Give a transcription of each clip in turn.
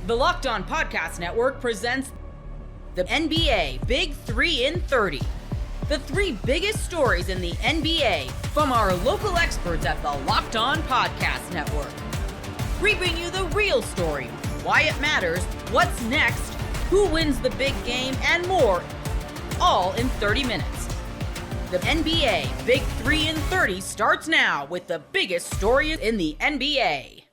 The Locked On Podcast Network presents the NBA Big 3 in 30. The 3 biggest stories in the NBA from our local experts at the Locked On Podcast Network. We bring you the real story, why it matters, what's next, who wins the big game, and more, all in 30 minutes. The NBA Big 3 in 30 starts now with the biggest stories in the NBA.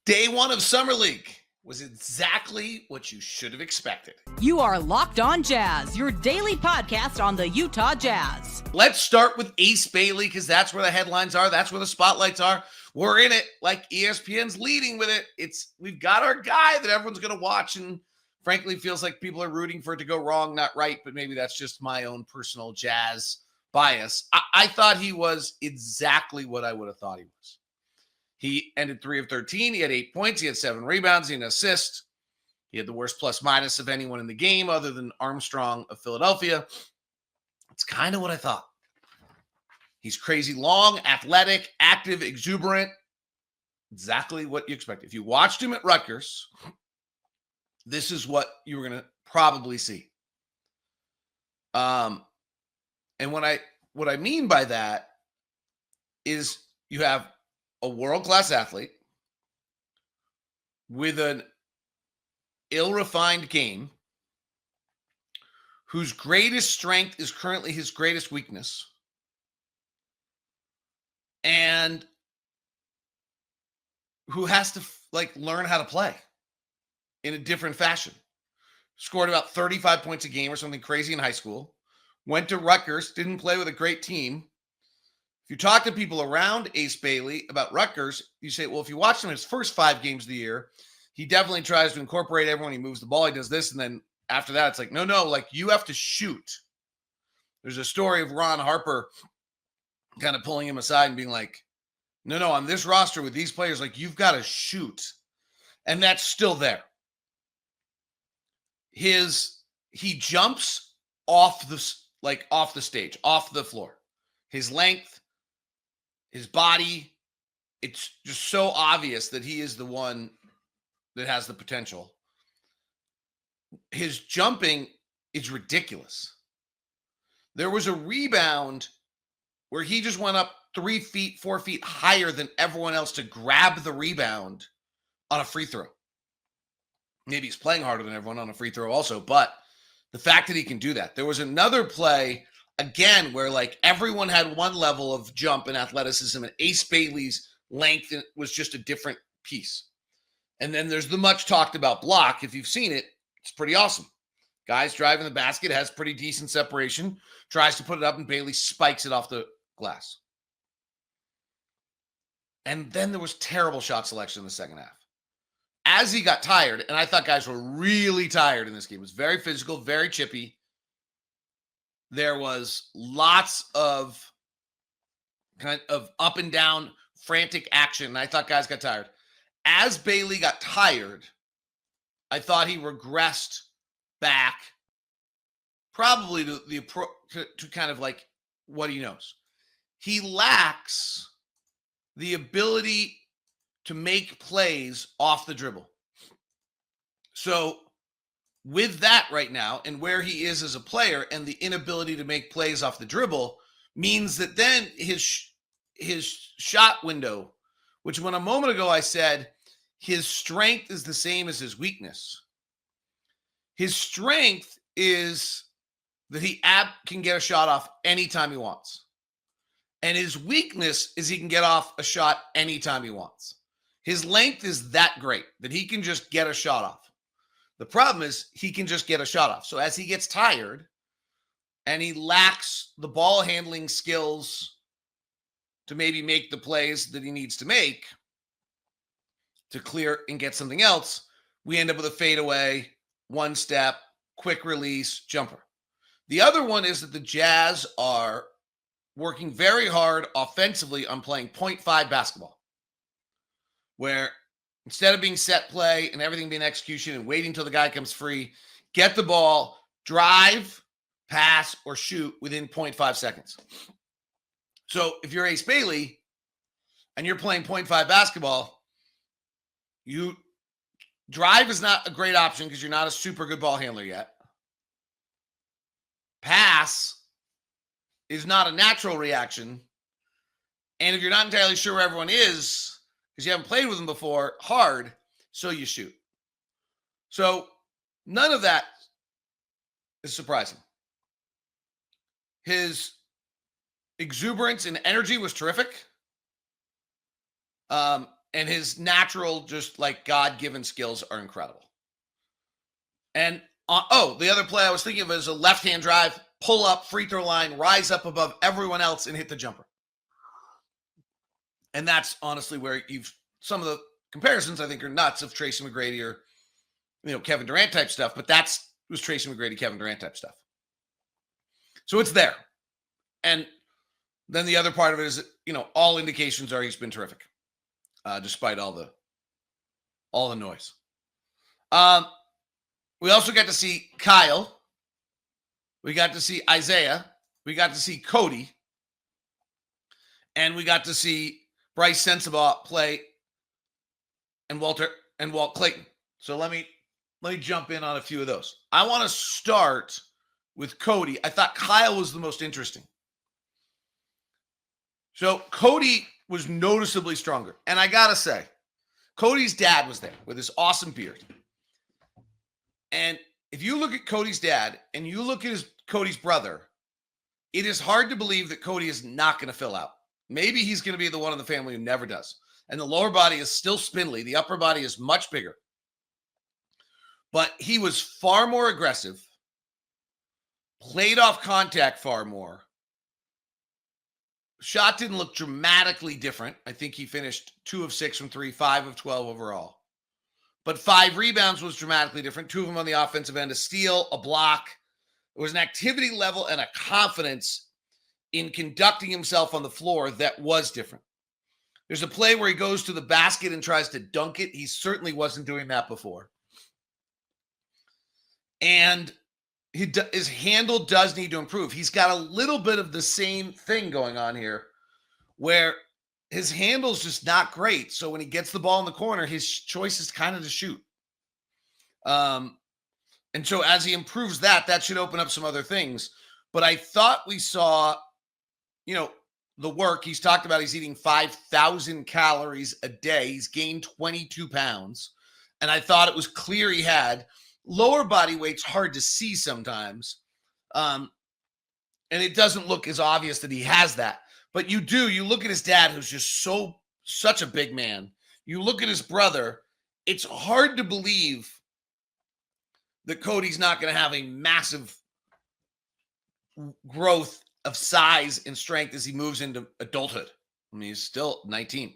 Day one of Summer League was exactly what you should have expected. You are Locked On Jazz, your daily podcast on the Utah Jazz. Let's start with Ace Bailey because that's where the headlines are. That's where the spotlights are. We're in it like ESPN's leading with it. We've got our guy that everyone's going to watch and frankly feels like people are rooting for it to go wrong, not right, but maybe that's just my own personal Jazz bias. I thought he was exactly what I would have thought he was. He ended 3 of 13. He had 8 points. He had 7 rebounds. He had an assist. He had the worst plus-minus of anyone in the game other than Armstrong of Philadelphia. It's kind of what I thought. He's crazy long, athletic, active, exuberant. Exactly what you expect. If you watched him at Rutgers, this is what you were going to probably see. And what I mean by that is you have a world-class athlete with an ill-refined game whose greatest strength is currently his greatest weakness, and who has to learn how to play in a different fashion. Scored about 35 points a game or something crazy in high school. Went to Rutgers, didn't play with a great team. If you talk to people around Ace Bailey about Rutgers, you say, well, if you watch him his first 5 games of the year, he definitely tries to incorporate everyone. He moves the ball, he does this, and then after that, it's like, no, you have to shoot. There's a story of Ron Harper kind of pulling him aside and being like, no, on this roster with these players, you've got to shoot. And that's still there. He jumps off the stage, off the floor. His length, his body, it's just so obvious that he is the one that has the potential. His jumping is ridiculous. There was a rebound where he just went up 3 feet, 4 feet higher than everyone else to grab the rebound on a free throw. Maybe he's playing harder than everyone on a free throw also, but the fact that he can do that. There was another play, again, where everyone had one level of jump and athleticism, and Ace Bailey's length was just a different piece. And then there's the much talked about block. If you've seen it, it's pretty awesome. Guys driving the basket, has pretty decent separation, tries to put it up, and Bailey spikes it off the glass. And then there was terrible shot selection in the second half. As he got tired, and I thought guys were really tired in this game. It was very physical, very chippy. There was lots of kind of up and down frantic action. And I thought guys got tired. As Bailey got tired, I thought he regressed back probably to kind of what he knows. He lacks the ability to make plays off the dribble. So with that right now and where he is as a player and the inability to make plays off the dribble means that then his shot window, which when a moment ago I said his strength is the same as his weakness. His strength is that he can get a shot off anytime he wants. And his weakness is he can get off a shot anytime he wants. His length is that great that he can just get a shot off. The problem is he can just get a shot off. So as he gets tired and he lacks the ball handling skills to maybe make the plays that he needs to make to clear and get something else, we end up with a fadeaway, one step, quick release, jumper. The other one is that the Jazz are working very hard offensively on playing 0.5 basketball, where instead of being set play and everything being execution and waiting till the guy comes free, get the ball, drive, pass, or shoot within 0.5 seconds. So if you're Ace Bailey and you're playing 0.5 basketball, you Drive is not a great option because you're not a super good ball handler yet. Pass is not a natural reaction. And if you're not entirely sure where everyone is, because you haven't played with them before, hard, so you shoot. So none of that is surprising. His exuberance and energy was terrific. And his natural, just like God-given skills are incredible. And the other play I was thinking of is a left-hand drive, pull up, free throw line, rise up above everyone else and hit the jumper. And that's honestly where some of the comparisons I think are nuts of Tracy McGrady or, Kevin Durant type stuff, but was Tracy McGrady, Kevin Durant type stuff. So it's there. And then the other part of it is, all indications are he's been terrific, despite all the noise. We also got to see Kyle. We got to see Isaiah. We got to see Cody. And we got to see Bryce Sensabaugh play and Walt Clayton. So let me jump in on a few of those. I want to start with Cody. I thought Kyle was the most interesting. So Cody was noticeably stronger. And I got to say, Cody's dad was there with his awesome beard. And if you look at Cody's dad and you look at Cody's brother, it is hard to believe that Cody is not going to fill out. Maybe he's going to be the one in the family who never does. And the lower body is still spindly. The upper body is much bigger. But he was far more aggressive, played off contact far more. Shot didn't look dramatically different. I think he finished 2 of 6 from 3, 5 of 12 overall. But 5 rebounds was dramatically different. 2 of them on the offensive end, a steal, a block. It was an activity level and a confidence in conducting himself on the floor that was different. There's a play where he goes to the basket and tries to dunk it. He certainly wasn't doing that before. And his handle does need to improve. He's got a little bit of the same thing going on here where his handle's just not great. So when he gets the ball in the corner, his choice is kind of to shoot. And so as he improves that should open up some other things. But I thought we saw, the work. He's talked about he's eating 5,000 calories a day. He's gained 22 pounds. And I thought it was clear he had lower body weight's hard to see sometimes. And it doesn't look as obvious that he has that. But you look at his dad, who's just such a big man. You look at his brother, it's hard to believe that Cody's not going to have a massive growth of size and strength as he moves into adulthood. I mean, he's still 19.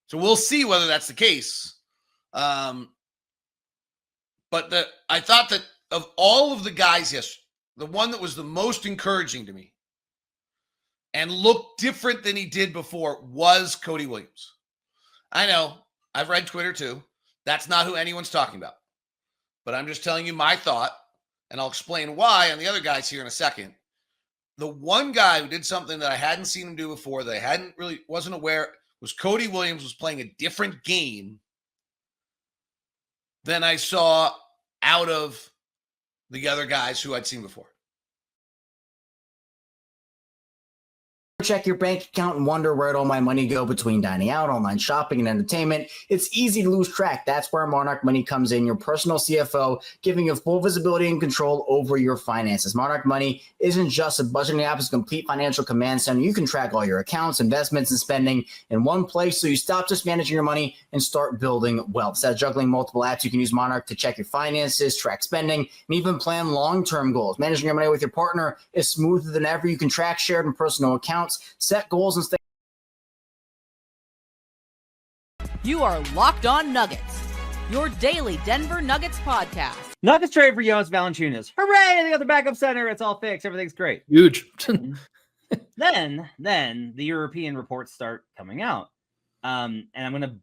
So we'll see whether that's the case. But I thought that of all of the guys, yes, the one that was the most encouraging to me and looked different than he did before was Cody Williams. I know, I've read Twitter too. That's not who anyone's talking about. But I'm just telling you my thought, and I'll explain why on the other guys here in a second. The one guy who did something that I hadn't seen him do before, that I wasn't aware, was Cody Williams was playing a different game than I saw out of the other guys who I'd seen before. Check your bank account and wonder where'd all my money go between dining out, online shopping, and entertainment. It's easy to lose track. That's where Monarch Money comes in, your personal CFO, giving you full visibility and control over your finances. Monarch Money isn't just a budgeting app, it's a complete financial command center. You can track all your accounts, investments, and spending in one place, so you stop just managing your money and start building wealth. Instead of juggling multiple apps, you can use Monarch to check your finances, track spending, and even plan long-term goals. Managing your money with your partner is smoother than ever. You can track shared and personal accounts, set goals, and stay. You are Locked On Nuggets, your daily Denver Nuggets podcast. Nuggets trade for Jonas Valanciunas. Hooray! They got the backup center. It's all fixed. Everything's great. Huge. Then the European reports start coming out. And I'm gonna.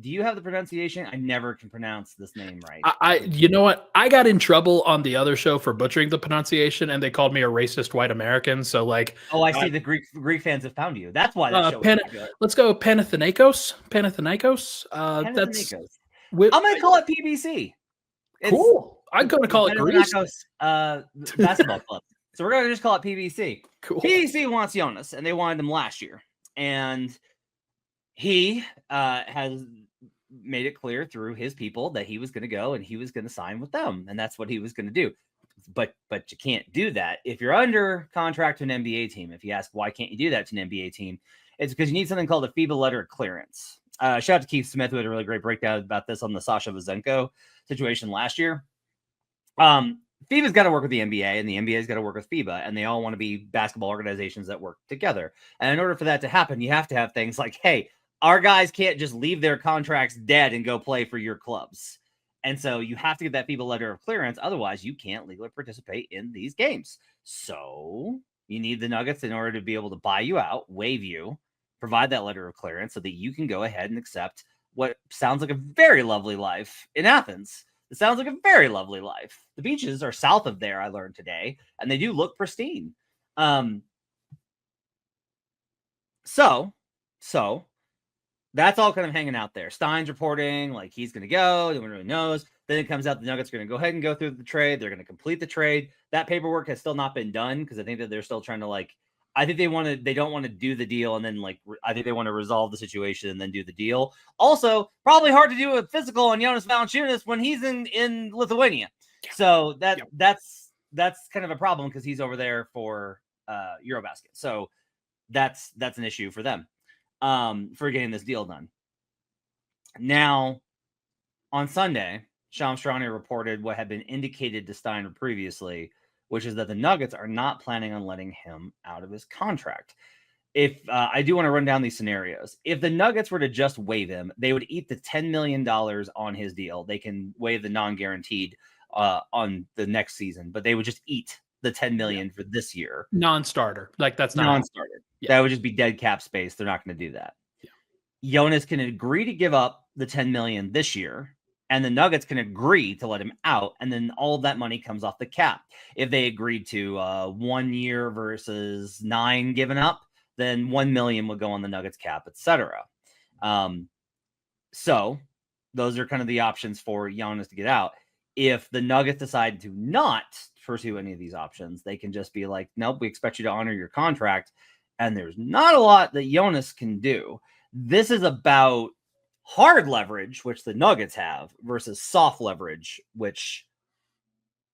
Do you have the pronunciation? I never can pronounce this name right. You know what? I got in trouble on the other show for butchering the pronunciation, and they called me a racist white American. So, like, I see the Greek fans have found you. That's why that show. Let's go Panathinaikos. Panathinaikos. I'm going to call it PBC. Cool. I'm going to call it Greece. Basketball club. So we're going to just call it PBC. Cool. PBC wants Jonas, and they wanted him last year. And he has made it clear through his people that he was going to go and he was going to sign with them. And that's what he was going to do. But you can't do that. If you're under contract to an NBA team, if you ask why can't you do that to an NBA team, it's because you need something called a FIBA letter of clearance. Shout out to Keith Smith, who had a really great breakdown about this on the Sasha Vazenko situation last year. FIBA's got to work with the NBA, and the NBA's got to work with FIBA, and they all want to be basketball organizations that work together. And in order for that to happen, you have to have things like, hey, our guys can't just leave their contracts dead and go play for your clubs. And so you have to get that FIBA letter of clearance. Otherwise, you can't legally participate in these games. So you need the Nuggets in order to be able to buy you out, waive you, provide that letter of clearance so that you can go ahead and accept what sounds like a very lovely life in Athens. It sounds like a very lovely life. The beaches are south of there, I learned today, and they do look pristine. So that's all kind of hanging out there. Stein's reporting like he's going to go. No one really knows. Then it comes out the Nuggets are going to go ahead and go through the trade. They're going to complete the trade. That paperwork has still not been done because I think that they're still trying to I think they don't want to do the deal and then I think they want to resolve the situation and then do the deal. Also, probably hard to do a physical on Jonas Valanciunas when he's in Lithuania. So that's kind of a problem because he's over there for Eurobasket. So that's an issue for them. For getting this deal done. Now, on Sunday, Shams Charania reported what had been indicated to Stein previously, which is that the Nuggets are not planning on letting him out of his contract. If I do want to run down these scenarios. If the Nuggets were to just waive him, they would eat the $10 million on his deal. They can waive the non-guaranteed on the next season, but they would just eat the $10 million for this year. Non-starter. That's not non-starter. That would just be dead cap space. They're not going to do that. Jonas can agree to give up the $10 million this year, and the Nuggets can agree to let him out, and then all of that money comes off the cap. If they agreed to 1 year versus 9 given up, then $1 million would go on the Nuggets cap, etc. So those are kind of the options for Jonas to get out. If the Nuggets decide to not pursue any of these options, they can just be like, nope, we expect you to honor your contract. And there's not a lot that Jonas can do. This is about hard leverage, which the Nuggets have, versus soft leverage, which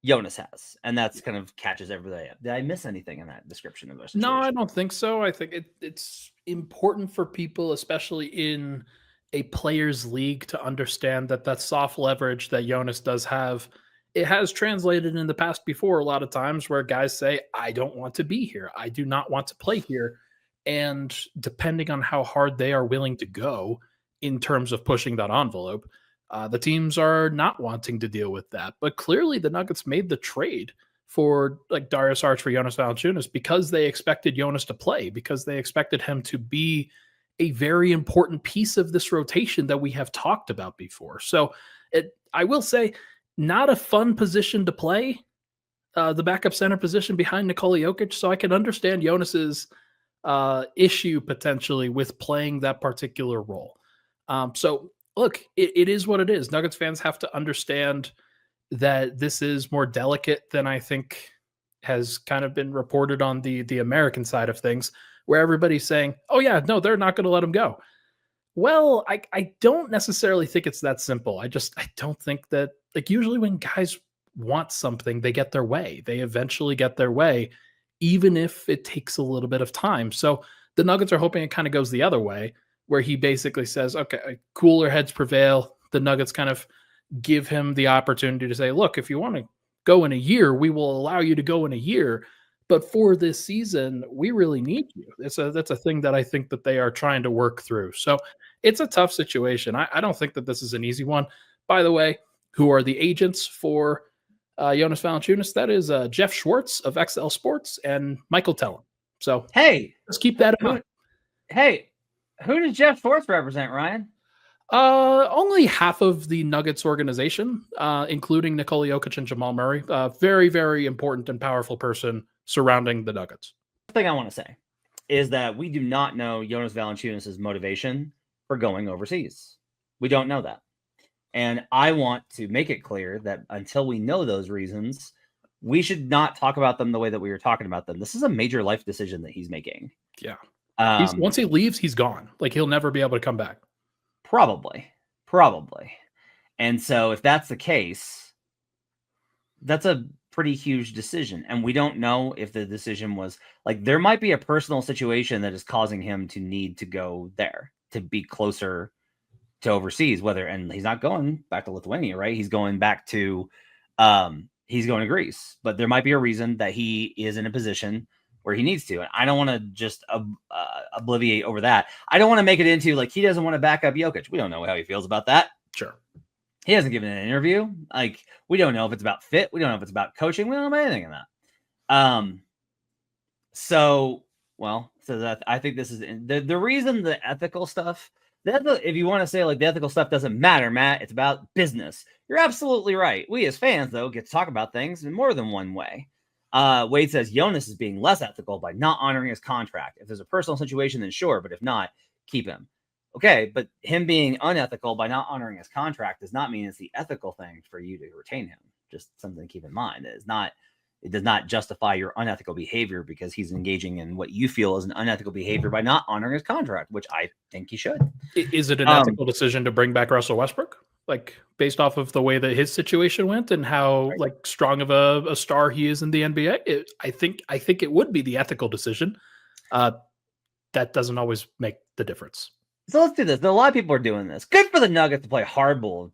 Jonas has. And that's kind of catches everybody up. Did I miss anything in that description of this? No, I don't think so. I think it's important for people, especially in a players' league, to understand that soft leverage that Jonas does have, it has translated in the past before a lot of times where guys say, I don't want to be here. I do not want to play here. And depending on how hard they are willing to go in terms of pushing that envelope, the teams are not wanting to deal with that. But clearly the Nuggets made the trade for Darius Arch for Jonas Valanciunas because they expected Jonas to play, because they expected him to be a very important piece of this rotation that we have talked about before. So I will say, not a fun position to play, the backup center position behind Nikola Jokic. So I can understand Jonas's issue potentially with playing that particular role. So look, it is what it is. Nuggets fans have to understand that this is more delicate than I think has kind of been reported on the American side of things, where everybody's saying, oh yeah, no, they're not going to let him go. Well, I don't necessarily think it's that simple. I don't think that, usually when guys want something, they get their way. They eventually get their way, even if it takes a little bit of time. So the Nuggets are hoping it kind of goes the other way, where he basically says, okay, cooler heads prevail. The Nuggets kind of give him the opportunity to say, look, if you want to go in a year, we will allow you to go in a year. But for this season, we really need you. That's a thing that I think that they are trying to work through. So it's a tough situation. I don't think that this is an easy one. By the way, who are the agents for Jonas Valanciunas? That is Jeff Schwartz of XL Sports and Michael Tellem. So hey, let's keep that in mind. Hey, who does Jeff Schwartz represent, Ryan? Only half of the Nuggets organization, including Nikola Jokic and Jamal Murray. Very, very important and powerful person surrounding the Nuggets. The thing I want to say is that we do not know Jonas Valanciunas' motivation for going overseas. We don't know that. And I want to make it clear that until we know those reasons, we should not talk about them the way that we were talking about them. This is a major life decision that he's making. Yeah. Once he leaves, he's gone. Like, he'll never be able to come back. Probably. And so if that's the case, that's a pretty huge decision. And we don't know if the decision was like, there might be a personal situation that is causing him to need to go there to be closer to overseas, and he's not going back to Lithuania, right? He's going back to, he's going to Greece, but there might be a reason that he is in a position where he needs to. And I don't want to just obliviate over that. I don't want to make it into like, he doesn't want to back up Jokic. We don't know how he feels about that. Sure. He hasn't given an interview. Like, we don't know if it's about fit. We don't know if it's about coaching. We don't know anything in that. So that I think this is the reason the ethical stuff, if you want to say like the ethical stuff doesn't matter, Matt, it's about business. You're absolutely right. We as fans, though, get to talk about things in more than one way. Wade says Jonas is being less ethical by not honoring his contract. If there's a personal situation, then sure, but if not, keep him. Okay, but him being unethical by not honoring his contract does not mean it's the ethical thing for you to retain him. Just something to keep in mind. It does not justify your unethical behavior because he's engaging in what you feel is an unethical behavior by not honoring his contract, which I think he should. Is it an ethical decision to bring back Russell Westbrook? Like, based off of the way that his situation went and how like strong of a star he is in the NBA, I think it would be the ethical decision. That doesn't always make the difference. So let's do this. A lot of people are doing this. Good for the Nuggets to play hardball.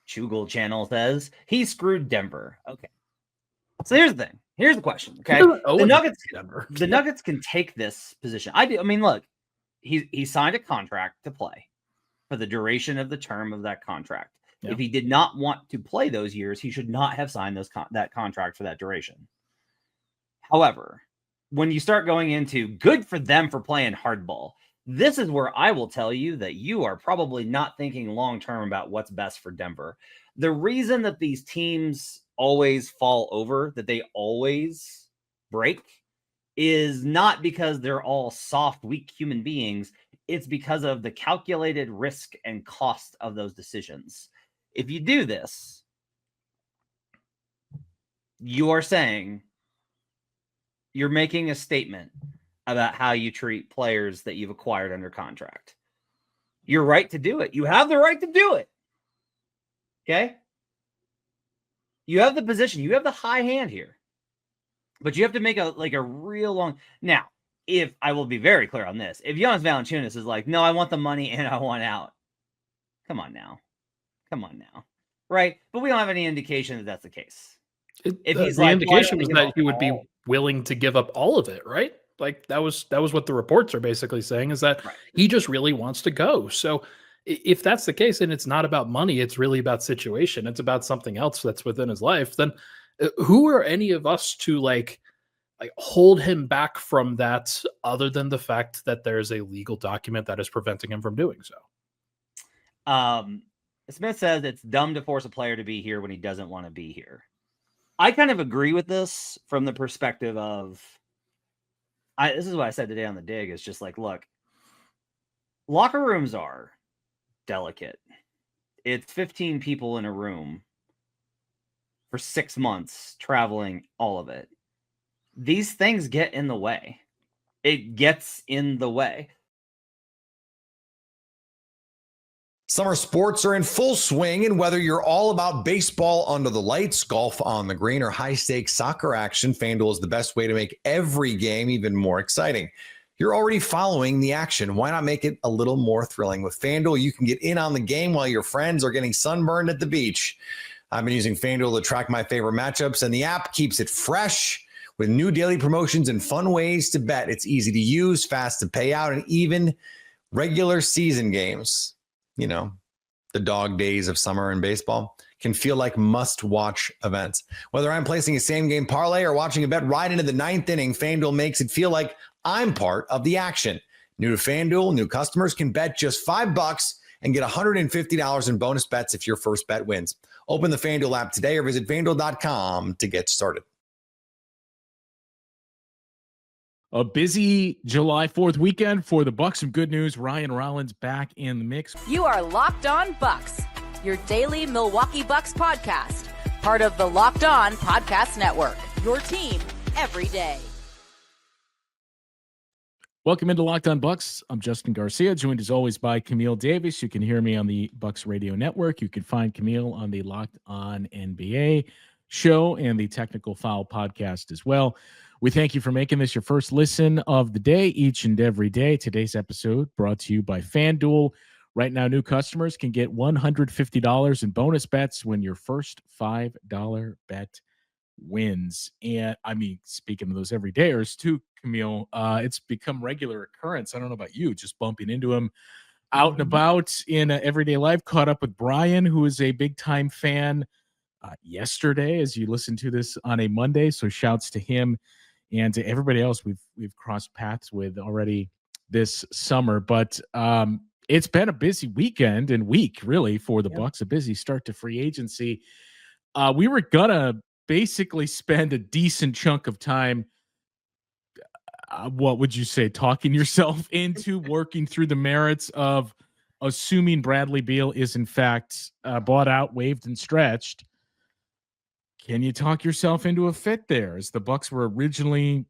Chugel Channel says he screwed Denver. Okay. So here's the thing. Here's the question. Okay. The Nuggets can take this position. I mean, look, he signed a contract to play for the duration of the term of that contract. Yeah. If he did not want to play those years, he should not have signed that contract for that duration. However, when you start going into good for them for playing hardball, this is where I will tell you that you are probably not thinking long-term about what's best for Denver. The reason that these teams always fall over, that they always break, is not because they're all soft, weak human beings. It's because of the calculated risk and cost of those decisions. If you do this, you are saying, you're making a statement about how you treat players that you've acquired under contract. You're right to do it. You have the right to do it. Okay? You have the position. You have the high hand here. But you have to make a real long... Now, if I will be very clear on this, if Jonas Valanciunas is like, no, I want the money and I want out. Come on now. Right? But we don't have any indication that that's the case. If he's the indication was that he would be willing to give up all of it, right? Like that was what the reports are basically saying, is that he just really wants to go. So if that's the case, and it's not about money, it's really about situation, it's about something else that's within his life, then who are any of us to like hold him back from that, other than the fact that there's a legal document that is preventing him from doing so? Smith says it's dumb to force a player to be here when he doesn't want to be here. I kind of agree with this from the perspective of, this is what I said today on the dig, is just like, look, locker rooms are delicate. It's 15 people in a room for 6 months, traveling, all of it. These things get in the way. It gets in the way. Summer sports are in full swing, and whether you're all about baseball under the lights, golf on the green, or high-stakes soccer action, FanDuel is the best way to make every game even more exciting. You're already following the action. Why not make it a little more thrilling? With FanDuel, you can get in on the game while your friends are getting sunburned at the beach. I've been using FanDuel to track my favorite matchups, and the app keeps it fresh with new daily promotions and fun ways to bet. It's easy to use, fast to pay out, and even regular season games, you know, the dog days of summer in baseball, can feel like must-watch events. Whether I'm placing a same-game parlay or watching a bet right into the ninth inning, FanDuel makes it feel like I'm part of the action. New to FanDuel, new customers can bet just $5 and get $150 in bonus bets if your first bet wins. Open the FanDuel app today or visit FanDuel.com to get started. A busy July 4th weekend for the Bucks. Some good news. Ryan Rollins back in the mix. You are Locked On Bucks, your daily Milwaukee Bucks podcast, part of the Locked On Podcast Network, your team every day. Welcome into Locked On Bucks. I'm Justin Garcia, joined as always by Camille Davis. You can hear me on the Bucks Radio Network. You can find Camille on the Locked On NBA show and the Technical Foul podcast as well. We thank you for making this your first listen of the day, each and every day. Today's episode brought to you by FanDuel. Right now, new customers can get $150 in bonus bets when your first $5 bet wins. And I mean, speaking of those everydayers too, Camille, it's become regular occurrence. I don't know about you, just bumping into him out and about in everyday life. Caught up with Brian, who is a big time fan yesterday, as you listen to this on a Monday. So shouts to him and to everybody else we've crossed paths with already this summer. But it's been a busy weekend and week really for the Bucks, a busy start to free agency. We were gonna basically spend a decent chunk of time, what would you say, talking yourself into working through the merits of assuming Bradley Beal is in fact bought out, waived, and stretched. Can you talk yourself into a fit there? As the Bucks were originally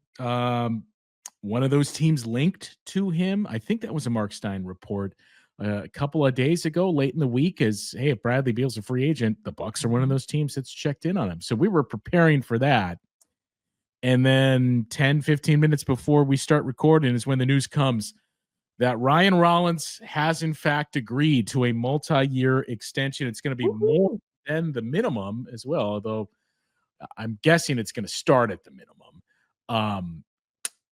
one of those teams linked to him. I think that was a Mark Stein report a couple of days ago, late in the week, as, hey, if Bradley Beal's a free agent, the Bucks are one of those teams that's checked in on him. So we were preparing for that. And then 10, 15 minutes before we start recording is when the news comes that Ryan Rollins has in fact agreed to a multi-year extension. It's going to be more than the minimum as well, although I'm guessing it's going to start at the minimum,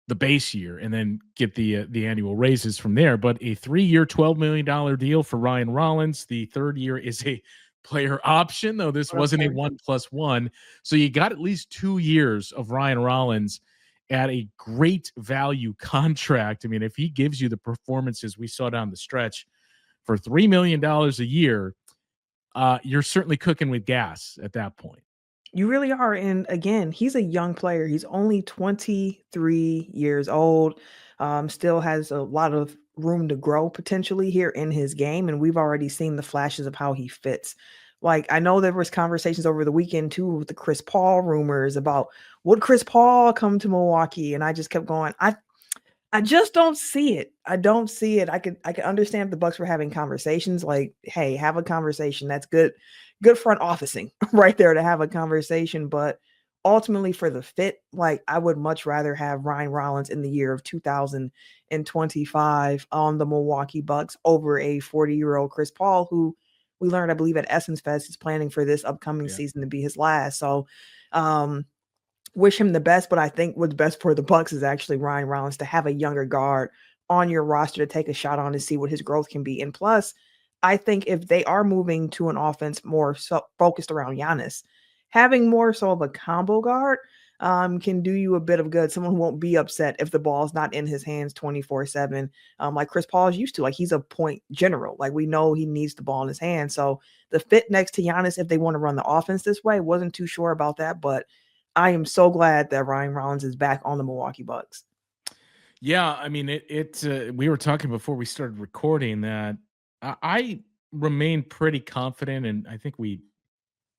the base year, and then get the annual raises from there. But a 3-year, $12 million deal for Ryan Rollins. The third year is a player option, though this wasn't a 1+1. So you got at least 2 years of Ryan Rollins at a great value contract. I mean, if he gives you the performances we saw down the stretch for $3 million a year, you're certainly cooking with gas at that point. You really are. And again, he's a young player. He's only 23 years old, still has a lot of room to grow potentially here in his game. And we've already seen the flashes of how he fits. Like, I know there was conversations over the weekend too with the Chris Paul rumors about would Chris Paul come to Milwaukee? And I just kept going, I just don't see it. I don't see it. I could understand if the Bucks were having conversations, like, hey, have a conversation. That's good front officing right there to have a conversation. But ultimately for the fit, like, I would much rather have Ryan Rollins in the year of 2025 on the Milwaukee Bucks over a 40-year-old Chris Paul, who we learned, I believe, at Essence Fest is planning for this upcoming season to be his last. So wish him the best, but I think what's best for the Bucks is actually Ryan Rollins to have a younger guard on your roster to take a shot on and see what his growth can be. And plus, I think if they are moving to an offense more focused around Giannis, having more so of a combo guard can do you a bit of good. Someone who won't be upset if the ball's not in his hands 24/7, like Chris Paul is used to. Like, he's a point general. Like, we know he needs the ball in his hands. So the fit next to Giannis, if they want to run the offense this way, wasn't too sure about that, but I am so glad that Ryan Rollins is back on the Milwaukee Bucks. Yeah, I mean, we were talking before we started recording that I remain pretty confident, and I think we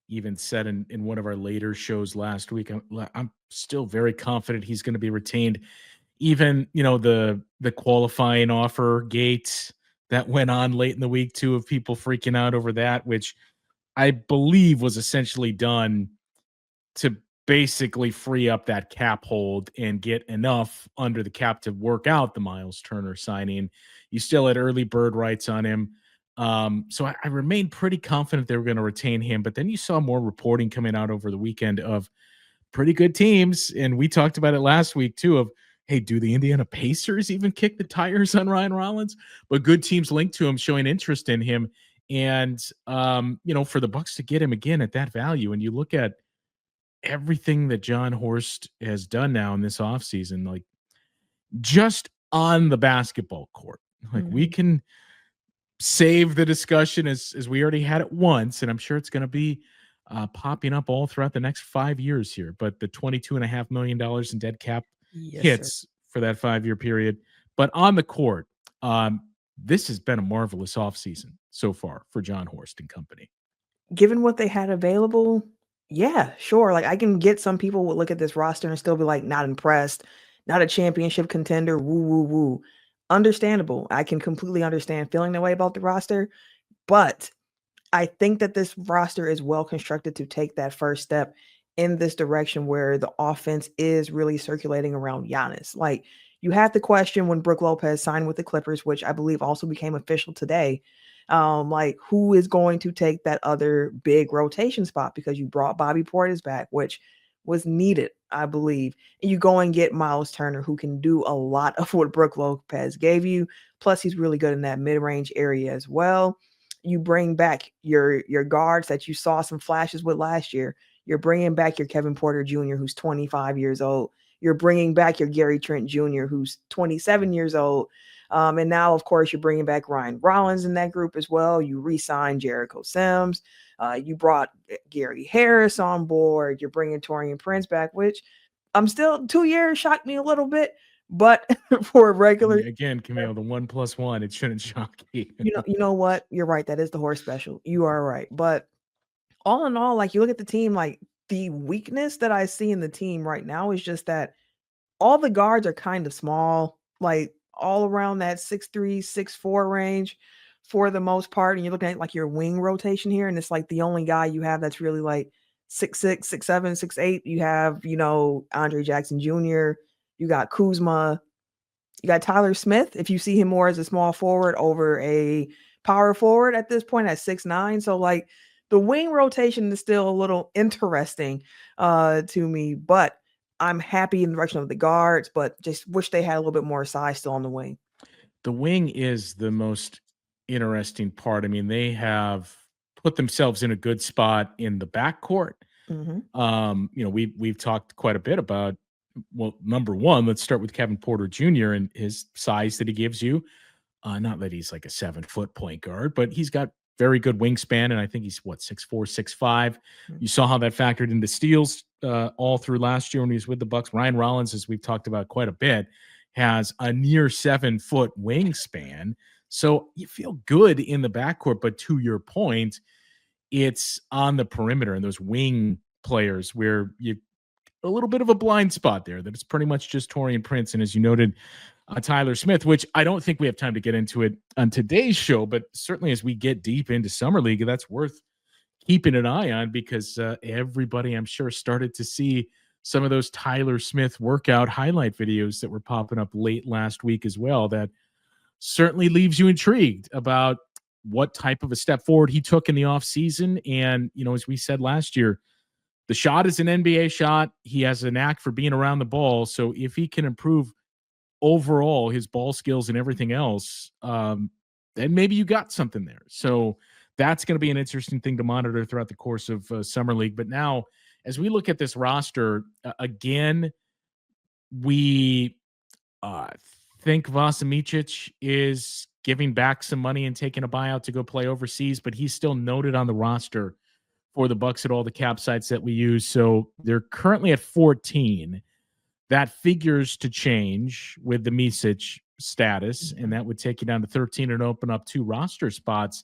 even said in one of our later shows last week, I'm still very confident he's going to be retained. Even, the qualifying offer gate that went on late in the week too, of people freaking out over that, which I believe was essentially done to basically free up that cap hold and get enough under the cap to work out the Miles Turner signing. You still had early bird rights on him. So I remained pretty confident they were going to retain him, but then you saw more reporting coming out over the weekend of pretty good teams. And we talked about it last week too, of, hey, do the Indiana Pacers even kick the tires on Ryan Rollins? But good teams linked to him, showing interest in him. And, for the Bucks to get him again at that value, and you look at everything that John Horst has done now in this offseason, like, just on the basketball court, like, we can save the discussion as we already had it once, and I'm sure it's going to be popping up all throughout the next 5 years here. But the $22.5 million in dead cap hits for that 5-year period. But on the court, this has been a marvelous offseason so far for John Horst and company. Given what they had available, yeah, sure. Like, I can get some people would look at this roster and still be like, not impressed, not a championship contender, woo, woo, woo. Understandable. I can completely understand feeling that way about the roster, but I think that this roster is well constructed to take that first step in this direction where the offense is really circulating around Giannis. Like, you had the question when Brook Lopez signed with the Clippers, which I believe also became official today. Like, who is going to take that other big rotation spot? Because you brought Bobby Portis back, which was needed, I believe. And you go and get Miles Turner, who can do a lot of what Brook Lopez gave you. Plus, he's really good in that mid-range area as well. You bring back your guards that you saw some flashes with last year. You're bringing back your Kevin Porter Jr., who's 25 years old. You're bringing back your Gary Trent Jr., who's 27 years old. And now, of course, you're bringing back Ryan Rollins in that group as well. You re-signed Jericho Sims. You brought Gary Harris on board. You're bringing Taurean Prince back, which I'm still 2 years shocked me a little bit. But for a regular, again, Camille, the 1+1, it shouldn't shock you. You know what? You're right. That is the horse special. You are right. But all in all, like, you look at the team, like, the weakness that I see in the team right now is just that all the guards are kind of small, like all around that 6'3", 6'4" range for the most part. And you're looking at like your wing rotation here, and it's like the only guy you have that's really like 6'6", 6'7", 6'8". You have, Andre Jackson Jr., you got Kuzma, you got Tyler Smith, if you see him more as a small forward over a power forward at this point at 6'9". So like the wing rotation is still a little interesting to me, but I'm happy in the direction of the guards, but just wish they had a little bit more size still on the wing. The wing is the most interesting part. I mean, they have put themselves in a good spot in the backcourt. Mm-hmm. We've talked quite a bit about, well, number one, let's start with Kevin Porter Jr. and his size that he gives you. Not that he's like a 7-foot point guard, but he's got very good wingspan, and I think he's 6'4", 6'5". You saw how that factored into steals all through last year when he was with the Bucks. Ryan Rollins, as we've talked about quite a bit, has a near 7-foot wingspan. So you feel good in the backcourt, but to your point, it's on the perimeter and those wing players where you a little bit of a blind spot there, that it's pretty much just Taurean Prince. And as you noted, Tyler Smith, which I don't think we have time to get into it on today's show, but certainly as we get deep into Summer League, that's worth keeping an eye on because everybody, I'm sure, started to see some of those Tyler Smith workout highlight videos that were popping up late last week as well. That certainly leaves you intrigued about what type of a step forward he took in the offseason. And, as we said last year, the shot is an NBA shot. He has a knack for being around the ball. So if he can improve overall his ball skills and everything else, then maybe you got something there. So that's going to be an interesting thing to monitor throughout the course of Summer League. But now, as we look at this roster, again, we think Vasiljevic is giving back some money and taking a buyout to go play overseas, but he's still noted on the roster for the Bucks at all the cap sites that we use. So they're currently at 14. That figures to change with the Micic status, and that would take you down to 13 and open up 2 roster spots.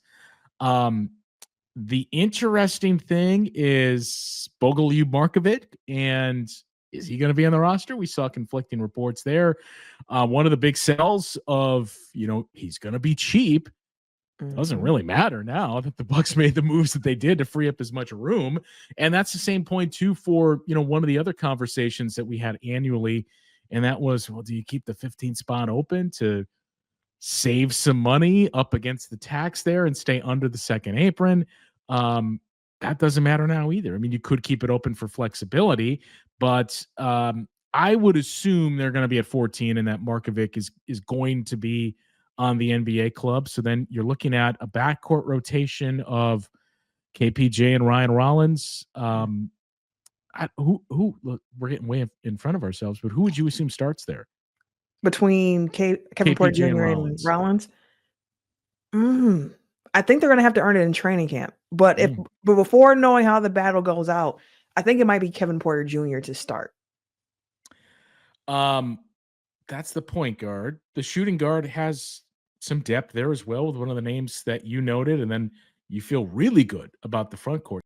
The interesting thing is Bogoljub Markovic, and is he going to be on the roster? We saw conflicting reports there. One of the big sells of, he's going to be cheap. Doesn't really matter now that the Bucks made the moves that they did to free up as much room. And that's the same point too for, one of the other conversations that we had annually. And that was, well, do you keep the 15 spot open to save some money up against the tax there and stay under the second apron? That doesn't matter now either. I mean, you could keep it open for flexibility, but I would assume they're going to be at 14 and that Markovic is going to be on the NBA club. So then you're looking at a backcourt rotation of KPJ and Ryan Rollins. Look, we're getting way in front of ourselves, but who would you assume starts there? Between Kevin Porter Jr. and Rollins? I think they're going to have to earn it in training camp. But but before knowing how the battle goes out, I think it might be Kevin Porter Jr. to start. That's the point guard. The shooting guard has some depth there as well with one of the names that you noted, and then you feel really good about the front court.